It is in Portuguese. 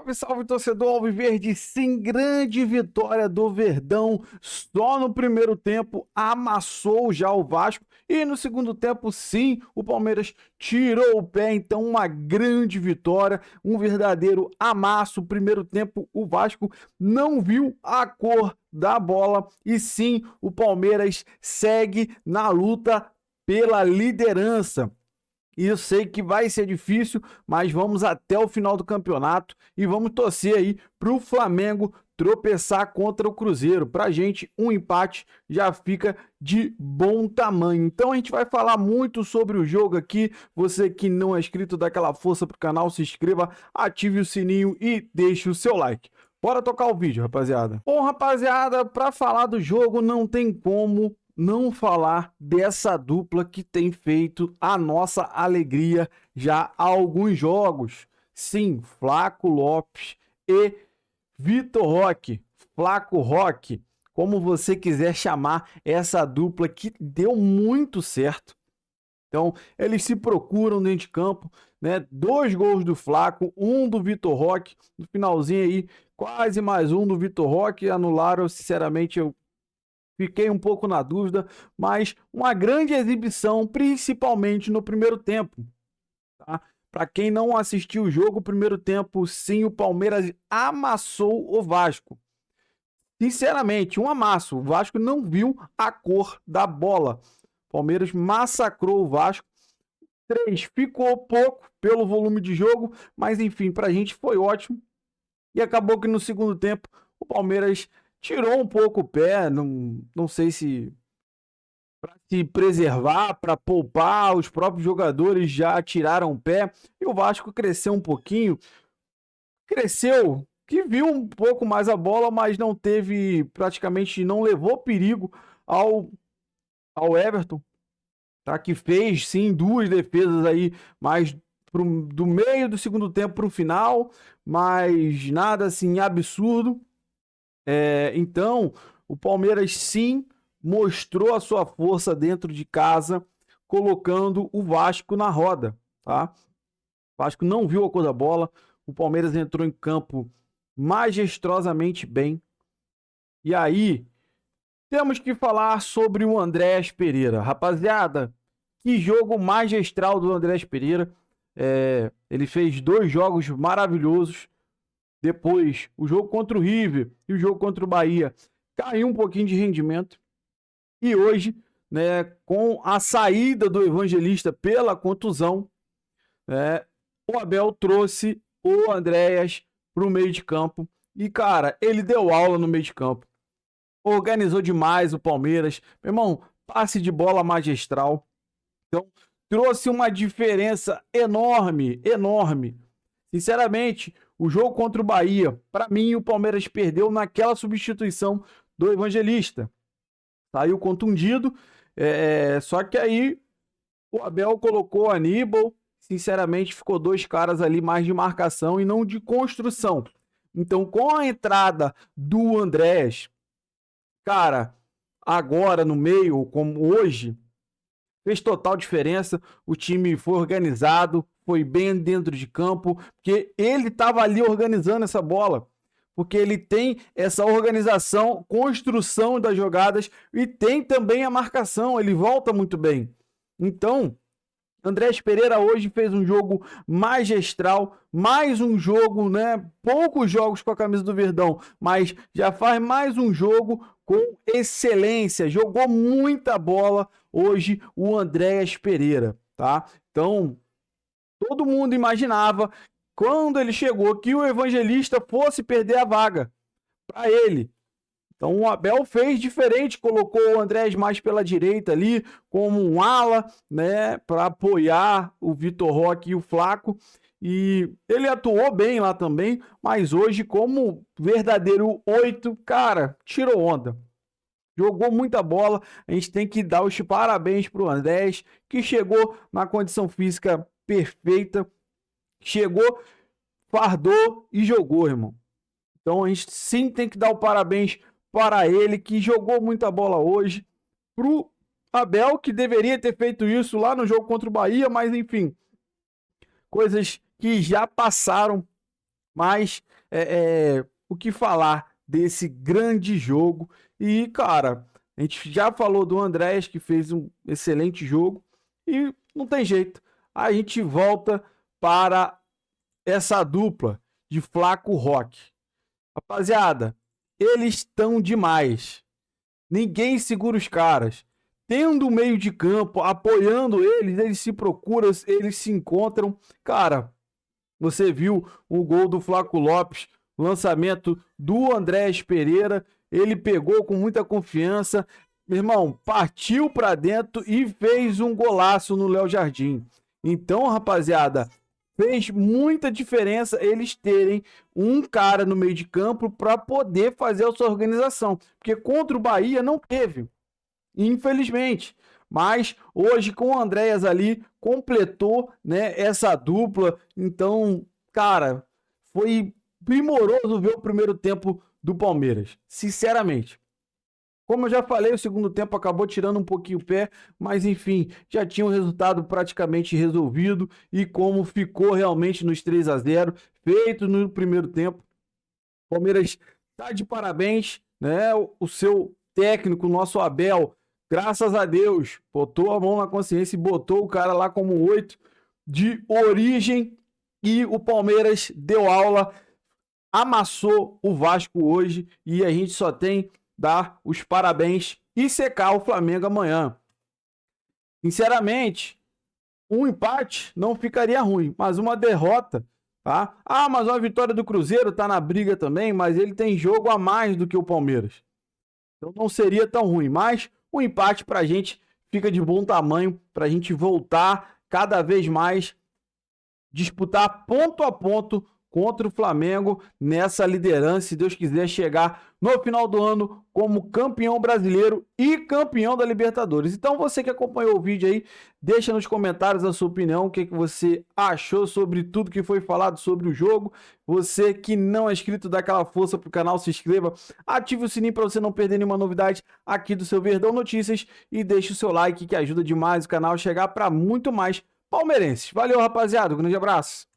Salve, salve, torcedor alviverde, sim, grande vitória do Verdão, só no primeiro tempo amassou já o Vasco e no segundo tempo sim, o Palmeiras tirou o pé, então uma grande vitória, um verdadeiro amasso. Primeiro tempo o Vasco não viu a cor da bola e sim, o Palmeiras segue na luta pela liderança. E eu sei que vai ser difícil, mas vamos até o final do campeonato e vamos torcer aí para o Flamengo tropeçar contra o Cruzeiro. Para a gente, um empate já fica de bom tamanho. Então a gente vai falar muito sobre o jogo aqui. Você que não é inscrito, dá aquela força pro canal, se inscreva, ative o sininho e deixe o seu like. Bora tocar o vídeo, rapaziada. Bom, rapaziada, para falar do jogo não tem como não falar dessa dupla que tem feito a nossa alegria já há alguns jogos. Sim, Flaco Lopes e Vitor Roque, Flaco Roque, como você quiser chamar essa dupla que deu muito certo. Então, eles se procuram dentro de campo, né? 2 gols do Flaco, um do Vitor Roque, no finalzinho aí, quase mais um do Vitor Roque, anularam, sinceramente, eu fiquei um pouco na dúvida, mas uma grande exibição, principalmente no primeiro tempo. Tá? Para quem não assistiu o jogo, o primeiro tempo, sim, o Palmeiras amassou o Vasco. Sinceramente, um amasso. O Vasco não viu a cor da bola. O Palmeiras massacrou o Vasco. 3 ficou pouco pelo volume de jogo, mas enfim, para a gente foi ótimo. E acabou que no segundo tempo o Palmeiras tirou um pouco o pé, não sei se para se preservar, para poupar, os próprios jogadores já tiraram o pé e o Vasco cresceu um pouquinho. Cresceu, que viu um pouco mais a bola, mas não teve, praticamente não levou perigo ao Everton, tá? Que fez sim 2 defesas aí, mas do meio do segundo tempo para o final, mas nada assim absurdo. Então, o Palmeiras sim mostrou a sua força dentro de casa, colocando o Vasco na roda, tá? O Vasco não viu a cor da bola, o Palmeiras entrou em campo majestosamente bem. E aí, temos que falar sobre o Andréas Pereira. Rapaziada, que jogo magistral do Andréas Pereira. Ele fez 2 jogos maravilhosos. Depois, o jogo contra o River e o jogo contra o Bahia caiu um pouquinho de rendimento. E hoje, né, com a saída do Evangelista pela contusão, o Abel trouxe o Andréas para o meio de campo. E, cara, ele deu aula no meio de campo. Organizou demais o Palmeiras. Meu irmão, passe de bola magistral. Então, trouxe uma diferença enorme, enorme. Sinceramente, o jogo contra o Bahia, para mim, o Palmeiras perdeu naquela substituição do Evangelista. Saiu contundido, só que aí o Abel colocou o Aníbal. Sinceramente, ficou 2 caras ali mais de marcação e não de construção. Então, com a entrada do Andréas, cara, agora no meio, como hoje, fez total diferença. O time foi organizado, foi bem dentro de campo, porque ele estava ali organizando essa bola. Porque ele tem essa organização, construção das jogadas e tem também a marcação. Ele volta muito bem. Então, Andréas Pereira hoje fez um jogo magistral, mais um jogo, né? Poucos jogos com a camisa do Verdão, mas já faz mais um jogo com excelência. Jogou muita bola hoje o Andréas Pereira, tá? Então, todo mundo imaginava, quando ele chegou, que o Evangelista fosse perder a vaga para ele. Então o Abel fez diferente, colocou o Andréas mais pela direita ali, como um ala, né, para apoiar o Vitor Roque e o Flaco. E ele atuou bem lá também, mas hoje, como verdadeiro 8, cara, tirou onda. Jogou muita bola, a gente tem que dar os parabéns para o Andréas, que chegou na condição física perfeita, chegou, fardou e jogou, irmão. Então a gente sim tem que dar o parabéns para ele, que jogou muita bola hoje. Pro Abel, que deveria ter feito isso lá no jogo contra o Bahia, mas enfim, coisas que já passaram. Mas o que falar desse grande jogo? E, cara, a gente já falou do Andrés, que fez um excelente jogo, e não tem jeito. A gente volta para essa dupla de Flaco Roque. Rapaziada, eles estão demais. Ninguém segura os caras. Tendo o meio de campo, apoiando eles se procuram, eles se encontram. Cara, você viu o gol do Flaco Lopes, lançamento do Andrés Pereira, ele pegou com muita confiança, meu irmão, partiu para dentro e fez um golaço no Léo Jardim. Então, rapaziada, fez muita diferença eles terem um cara no meio de campo para poder fazer a sua organização, porque contra o Bahia não teve, infelizmente. Mas hoje com o Andréas ali completou, né, essa dupla. Então, cara, foi primoroso ver o primeiro tempo do Palmeiras, sinceramente. Como eu já falei, o segundo tempo acabou tirando um pouquinho o pé, mas enfim, já tinha o resultado praticamente resolvido e como ficou realmente nos 3-0, feito no primeiro tempo. O Palmeiras tá de parabéns, né? O seu técnico, nosso Abel, graças a Deus, botou a mão na consciência e botou o cara lá como 8 de origem e o Palmeiras deu aula, amassou o Vasco hoje e a gente só tem dar os parabéns e secar o Flamengo amanhã. Sinceramente, um empate não ficaria ruim, mas uma derrota, tá? Ah, mas uma vitória do Cruzeiro tá na briga também, mas ele tem jogo a mais do que o Palmeiras. Então não seria tão ruim, mas um empate pra gente fica de bom tamanho pra gente voltar cada vez mais disputar ponto a ponto contra o Flamengo nessa liderança, se Deus quiser chegar no final do ano como campeão brasileiro e campeão da Libertadores. Então você que acompanhou o vídeo aí, deixa nos comentários a sua opinião, o que você achou sobre tudo que foi falado sobre o jogo. Você que não é inscrito, dá aquela força pro canal, se inscreva, ative o sininho para você não perder nenhuma novidade aqui do seu Verdão Notícias e deixe o seu like que ajuda demais o canal a chegar para muito mais palmeirenses. Valeu, rapaziada, um grande abraço.